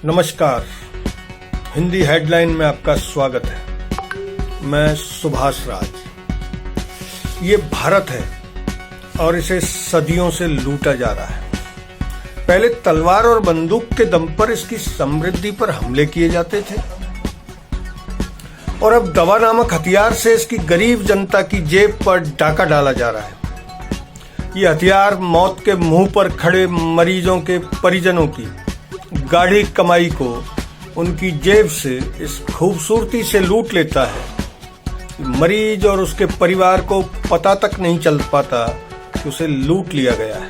नमस्कार। हिंदी हेडलाइन में आपका स्वागत है। मैं सुभाष राज। ये भारत है और इसे सदियों से लूटा जा रहा है। पहले तलवार और बंदूक के दम पर इसकी समृद्धि पर हमले किए जाते थे और अब दवा नामक हथियार से इसकी गरीब जनता की जेब पर डाका डाला जा रहा है। ये हथियार मौत के मुंह पर खड़े मरीजों के परिजनों की गाढ़ी कमाई को उनकी जेब से इस खूबसूरती से लूट लेता है। मरीज और उसके परिवार को पता तक नहीं चल पाता कि उसे लूट लिया गया है।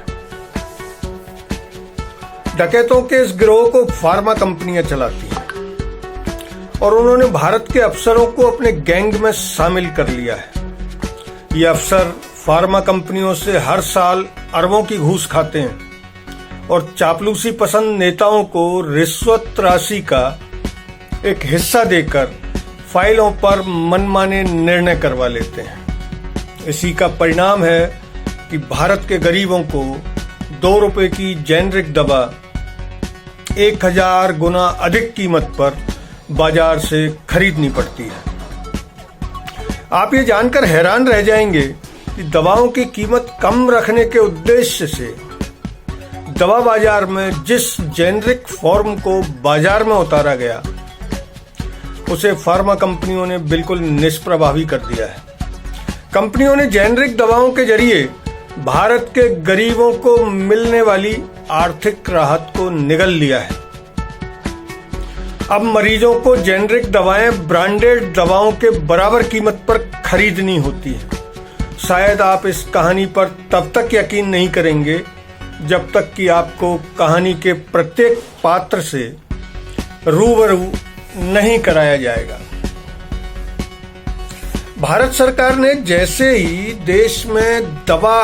डकैतों के इस गिरोह को फार्मा कंपनियां चलाती हैं और उन्होंने भारत के अफसरों को अपने गैंग में शामिल कर लिया है। ये अफसर फार्मा कंपनियों से हर साल अरबों की घूस खाते हैं और चापलूसी पसंद नेताओं को रिश्वत राशि का एक हिस्सा देकर फाइलों पर मनमाने निर्णय करवा लेते हैं। इसी का परिणाम है कि भारत के गरीबों को 2 रुपए की जेनरिक दवा 1000 गुना अधिक कीमत पर बाजार से खरीदनी पड़ती है। आप ये जानकर हैरान रह जाएंगे कि दवाओं की कीमत कम रखने के उद्देश्य से दवा बाजार में जिस जेनरिक फॉर्म को बाजार में उतारा गया उसे फार्मा कंपनियों ने बिल्कुल निष्प्रभावी कर दिया है। कंपनियों ने जेनरिक दवाओं के जरिए भारत के गरीबों को मिलने वाली आर्थिक राहत को निगल लिया है। अब मरीजों को जेनरिक दवाएं ब्रांडेड दवाओं के बराबर कीमत पर खरीदनी होती है। शायद आप इस कहानी पर तब तक यकीन नहीं करेंगे जब तक कि आपको कहानी के प्रत्येक पात्र से रूबरू नहीं कराया जाएगा। भारत सरकार ने जैसे ही देश में दवा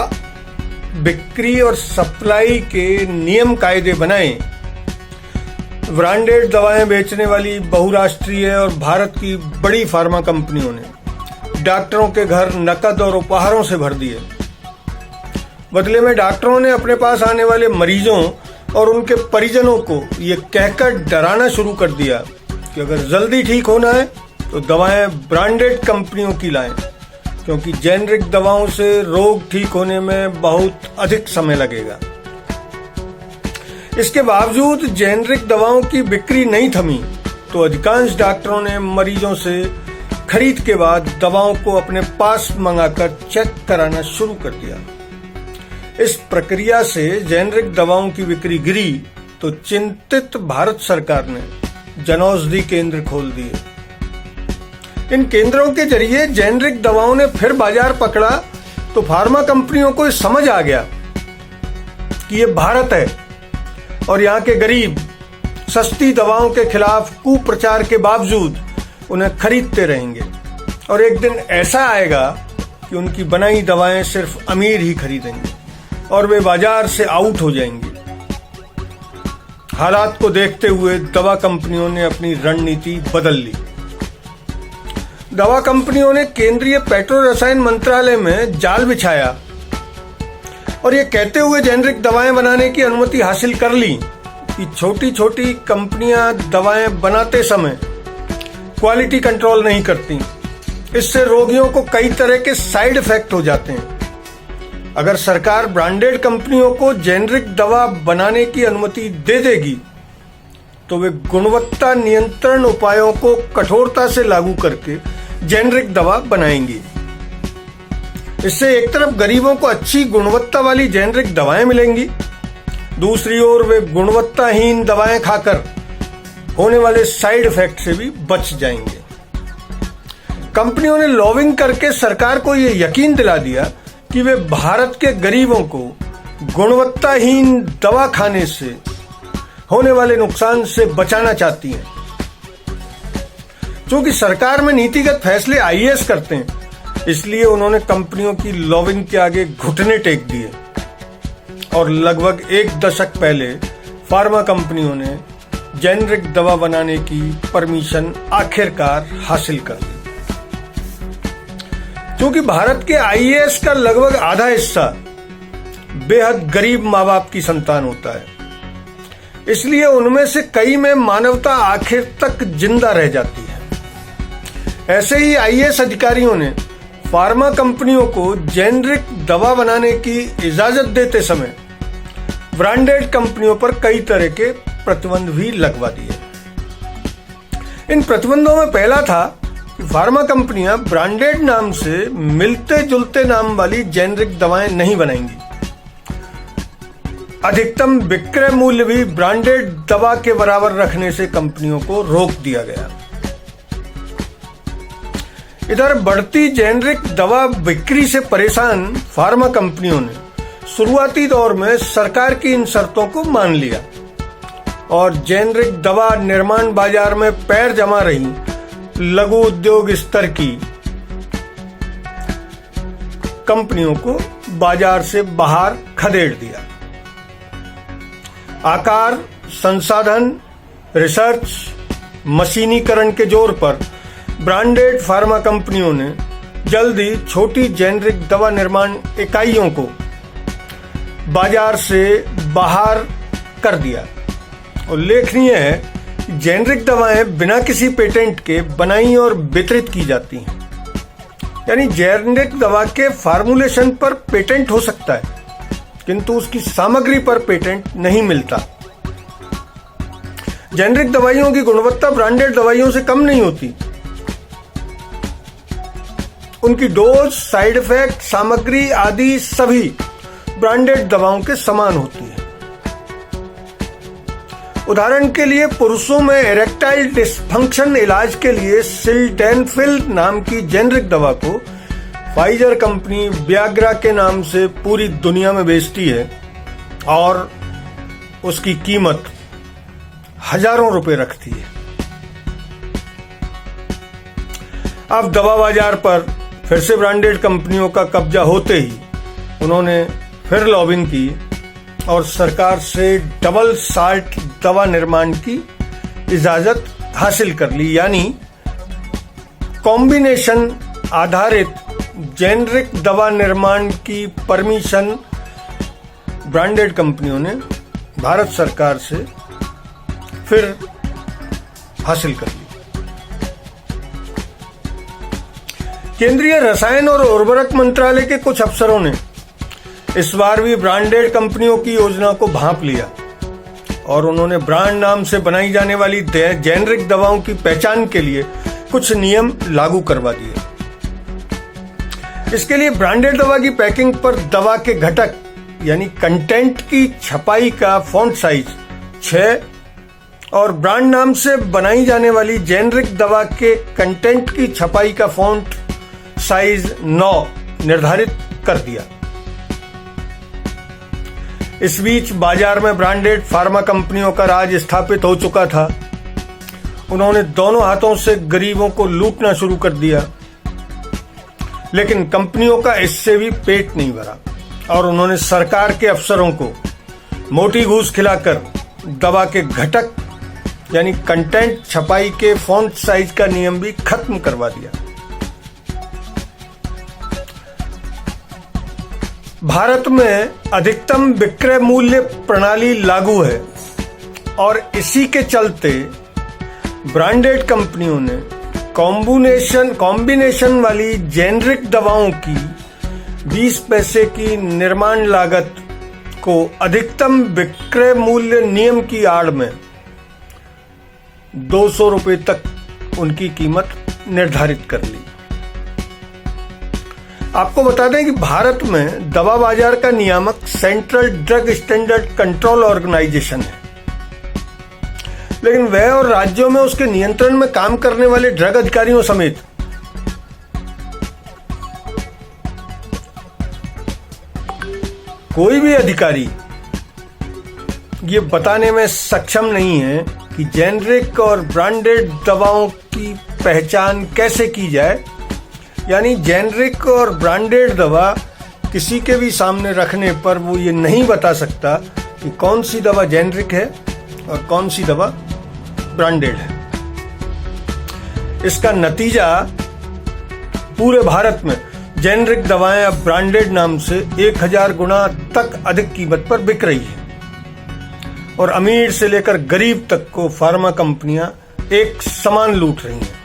बिक्री और सप्लाई के नियम कायदे बनाए, ब्रांडेड दवाएं बेचने वाली बहुराष्ट्रीय और भारत की बड़ी फार्मा कंपनियों ने डॉक्टरों के घर नकद और उपहारों से भर दिए। बदले में डॉक्टरों ने अपने पास आने वाले मरीजों और उनके परिजनों को ये कहकर डराना शुरू कर दिया कि अगर जल्दी ठीक होना है तो दवाएं ब्रांडेड कंपनियों की लाएं, क्योंकि जेनरिक दवाओं से रोग ठीक होने में बहुत अधिक समय लगेगा। इसके बावजूद जेनरिक दवाओं की बिक्री नहीं थमी तो अधिकांश डॉक्टरों ने मरीजों से खरीद के बाद दवाओं को अपने पास मंगाकर चेक कराना शुरू कर दिया। इस प्रक्रिया से जेनरिक दवाओं की बिक्री गिरी तो चिंतित भारत सरकार ने जनौषधि केंद्र खोल दिए। इन केंद्रों के जरिए जेनरिक दवाओं ने फिर बाजार पकड़ा तो फार्मा कंपनियों को समझ आ गया कि ये भारत है और यहाँ के गरीब सस्ती दवाओं के खिलाफ कुप्रचार के बावजूद उन्हें खरीदते रहेंगे और एक दिन ऐसा आएगा कि उनकी बनाई दवाएं सिर्फ अमीर ही खरीदेंगे और वे बाजार से आउट हो जाएंगी। हालात को देखते हुए दवा कंपनियों ने अपनी रणनीति बदल ली। दवा कंपनियों ने केंद्रीय पेट्रो रसायन मंत्रालय में जाल बिछाया और ये कहते हुए जेनरिक दवाएं बनाने की अनुमति हासिल कर ली कि छोटी छोटी कंपनियां दवाएं बनाते समय क्वालिटी कंट्रोल नहीं करती। इससे रोगियों को कई तरह के साइड इफेक्ट हो जाते हैं। अगर सरकार ब्रांडेड कंपनियों को जेनरिक दवा बनाने की अनुमति दे देगी तो वे गुणवत्ता नियंत्रण उपायों को कठोरता से लागू करके जेनरिक दवा बनाएंगी। इससे एक तरफ गरीबों को अच्छी गुणवत्ता वाली जेनरिक दवाएं मिलेंगी, दूसरी ओर वे गुणवत्ताहीन दवाएं खाकर होने वाले साइड इफेक्ट से भी बच जाएंगे। कंपनियों ने लॉबिंग करके सरकार को यह यकीन दिला दिया कि वे भारत के गरीबों को गुणवत्ताहीन दवा खाने से होने वाले नुकसान से बचाना चाहती हैं। क्योंकि सरकार में नीतिगत फैसले आईएएस करते हैं, इसलिए उन्होंने कंपनियों की लॉबिंग के आगे घुटने टेक दिए और लगभग 1 दशक पहले फार्मा कंपनियों ने जेनरिक दवा बनाने की परमिशन आखिरकार हासिल कर ली। क्योंकि भारत के आईएएस का लगभग आधा हिस्सा बेहद गरीब माँ बाप की संतान होता है। इसलिए उनमें से कई में मानवता आखिर तक जिंदा रह जाती है। ऐसे ही आईएएस अधिकारियों ने फार्मा कंपनियों को जेनरिक दवा बनाने की इजाजत देते समय ब्रांडेड कंपनियों पर कई तरह के प्रतिबंध भी लगवा दिए। इन प्रतिबंधों में पहला था कि फार्मा कंपनियां ब्रांडेड नाम से मिलते जुलते नाम वाली जेनरिक दवाएं नहीं बनाएंगी। अधिकतम विक्रय मूल्य भी ब्रांडेड दवा के बराबर रखने से कंपनियों को रोक दिया गया। इधर बढ़ती जेनरिक दवा बिक्री से परेशान फार्मा कंपनियों ने शुरुआती दौर में सरकार की इन शर्तों को मान लिया और जेनरिक दवा निर्माण बाजार में पैर जमा रही लघु उद्योग स्तर की कंपनियों को बाजार से बाहर खदेड़ दिया। आकार, संसाधन, रिसर्च, मशीनीकरण के जोर पर ब्रांडेड फार्मा कंपनियों ने जल्द ही छोटी जेनरिक दवा निर्माण इकाइयों को बाजार से बाहर कर दिया। उल्लेखनीय है कि जेनरिक दवाएं बिना किसी पेटेंट के बनाई और वितरित की जाती हैं। यानी जेनरिक दवा के फार्मूलेशन पर पेटेंट हो सकता है किंतु उसकी सामग्री पर पेटेंट नहीं मिलता। जेनरिक दवाइयों की गुणवत्ता ब्रांडेड दवाइयों से कम नहीं होती। उनकी डोज, साइड इफेक्ट, सामग्री आदि सभी ब्रांडेड दवाओं के समान होती है। उदाहरण के लिए पुरुषों में इरेक्टाइल डिसफंक्शन इलाज के लिए सिल्डेनफिल नाम की जेनरिक दवा को फाइजर कंपनी वियाग्रा के नाम से पूरी दुनिया में बेचती है और उसकी कीमत हजारों रुपए रखती है। अब दवा बाजार पर फिर से ब्रांडेड कंपनियों का कब्जा होते ही उन्होंने फिर लॉबिंग की और सरकार से डबल साल्ट दवा निर्माण की इजाजत हासिल कर ली। यानी कॉम्बिनेशन आधारित जेनरिक दवा निर्माण की परमिशन ब्रांडेड कंपनियों ने भारत सरकार से फिर हासिल कर ली। केंद्रीय रसायन और उर्वरक मंत्रालय के कुछ अफसरों ने इस बार भी ब्रांडेड कंपनियों की योजना को भांप लिया और उन्होंने ब्रांड नाम से बनाई जाने वाली जेनरिक दवाओं की पहचान के लिए कुछ नियम लागू करवा दिए। इसके लिए ब्रांडेड दवा की पैकिंग पर दवा के घटक यानी कंटेंट की छपाई का फॉन्ट साइज 6 और ब्रांड नाम से बनाई जाने वाली जेनरिक दवा के कंटेंट की छपाई का फॉन्ट साइज 9 निर्धारित कर दिया। इस बीच बाजार में ब्रांडेड फार्मा कंपनियों का राज स्थापित हो चुका था। उन्होंने दोनों हाथों से गरीबों को लूटना शुरू कर दिया, लेकिन कंपनियों का इससे भी पेट नहीं भरा और उन्होंने सरकार के अफसरों को मोटी घूस खिलाकर दवा के घटक यानी कंटेंट छपाई के फॉन्ट साइज का नियम भी खत्म करवा दिया। भारत में अधिकतम विक्रय मूल्य प्रणाली लागू है और इसी के चलते ब्रांडेड कंपनियों ने कॉम्बिनेशन वाली जेनरिक दवाओं की 20 पैसे की निर्माण लागत को अधिकतम विक्रय मूल्य नियम की आड़ में 200 रुपए तक उनकी कीमत निर्धारित कर ली। आपको बता दें कि भारत में दवा बाजार का नियामक central drug standard control organisation है, लेकिन वह और राज्यों में उसके नियंत्रण में काम करने वाले ड्रग अधिकारियों समेत कोई भी अधिकारी ये बताने में सक्षम नहीं है कि जेनरिक और ब्रांडेड दवाओं की पहचान कैसे की जाए। यानी जेनरिक और ब्रांडेड दवा किसी के भी सामने रखने पर वो ये नहीं बता सकता कि कौन सी दवा जेनरिक है और कौन सी दवा ब्रांडेड है। इसका नतीजा पूरे भारत में जेनरिक दवाएं अब ब्रांडेड नाम से 1000 गुना तक अधिक कीमत पर बिक रही है और अमीर से लेकर गरीब तक को फार्मा कंपनियां एक समान लूट रही हैं।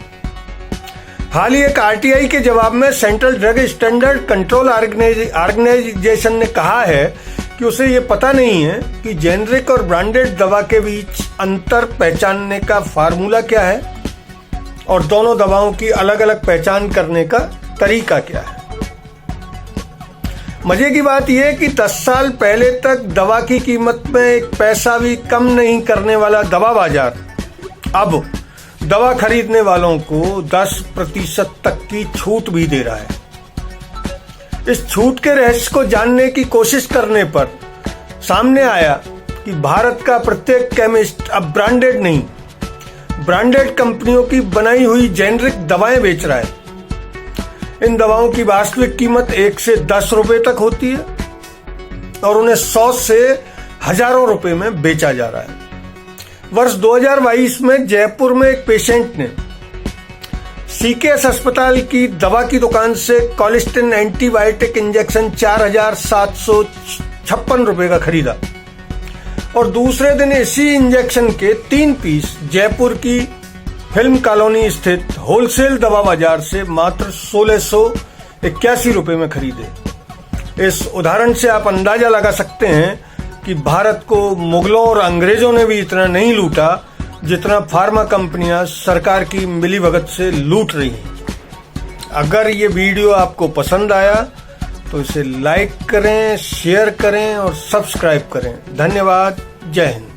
हाल ही एक आरटीआई के जवाब में central drug standard control organisation ने कहा है कि उसे ये पता नहीं है कि जेनरिक और ब्रांडेड दवा के बीच अंतर पहचानने का फार्मूला क्या है और दोनों दवाओं की अलग अलग पहचान करने का तरीका क्या है। मजे की बात यह है कि 10 साल पहले तक दवा की कीमत में एक पैसा भी कम नहीं करने वाला दवा बाजार अब दवा खरीदने वालों को 10% तक की छूट भी दे रहा है। इस छूट के रहस्य को जानने की कोशिश करने पर सामने आया कि भारत का प्रत्येक केमिस्ट अब ब्रांडेड नहीं, ब्रांडेड कंपनियों की बनाई हुई जेनरिक दवाएं बेच रहा है। इन दवाओं की वास्तविक कीमत 1 से 10 रुपए तक होती है और उन्हें 100 से हजारों रुपए में बेचा जा रहा है। वर्ष 2022 में जयपुर में एक पेशेंट ने सीकेएस अस्पताल की दवा की दुकान से कॉलिस्टिन एंटीबायोटिक इंजेक्शन 4,756 रुपए का खरीदा और दूसरे दिन इसी इंजेक्शन के 3 पीस जयपुर की फिल्म कॉलोनी स्थित होलसेल दवा बाजार से मात्र 1,681 रुपए में खरीदे। इस उदाहरण से आप अंदाजा लगा सकते हैं कि भारत को मुगलों और अंग्रेजों ने भी इतना नहीं लूटा जितना फार्मा कंपनियां सरकार की मिलीभगत से लूट रही हैं। अगर ये वीडियो आपको पसंद आया तो इसे लाइक करें, शेयर करें और सब्सक्राइब करें। धन्यवाद। जय हिंद।